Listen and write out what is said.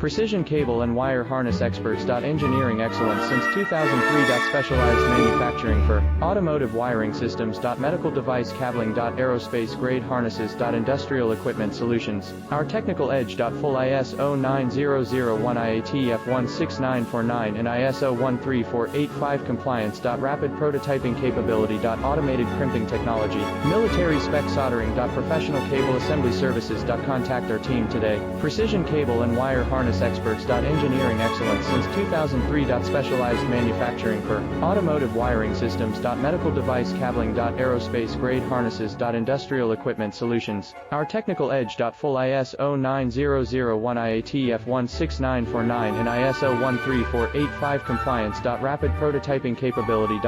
Precision cable and wire harness experts. Engineering excellence since 2003. Specialized manufacturing for automotive wiring systems. Medical device cabling. Aerospace grade harnesses. Industrial equipment solutions. Our technical edge. Full ISO 9001 IATF 16949 and ISO 13485 compliance. Rapid prototyping capability. Automated crimping technology. Military spec soldering. Professional cable assembly services. Contact our team today. Precision cable and wire harness experts. Engineering excellence since 2003. Specialized manufacturing for automotive wiring systems. Medical device cabling. Aerospace grade harnesses. Industrial equipment solutions. Our technical edge. Full ISO 9001 IATF 16949 and ISO 13485 compliance. Rapid prototyping capability.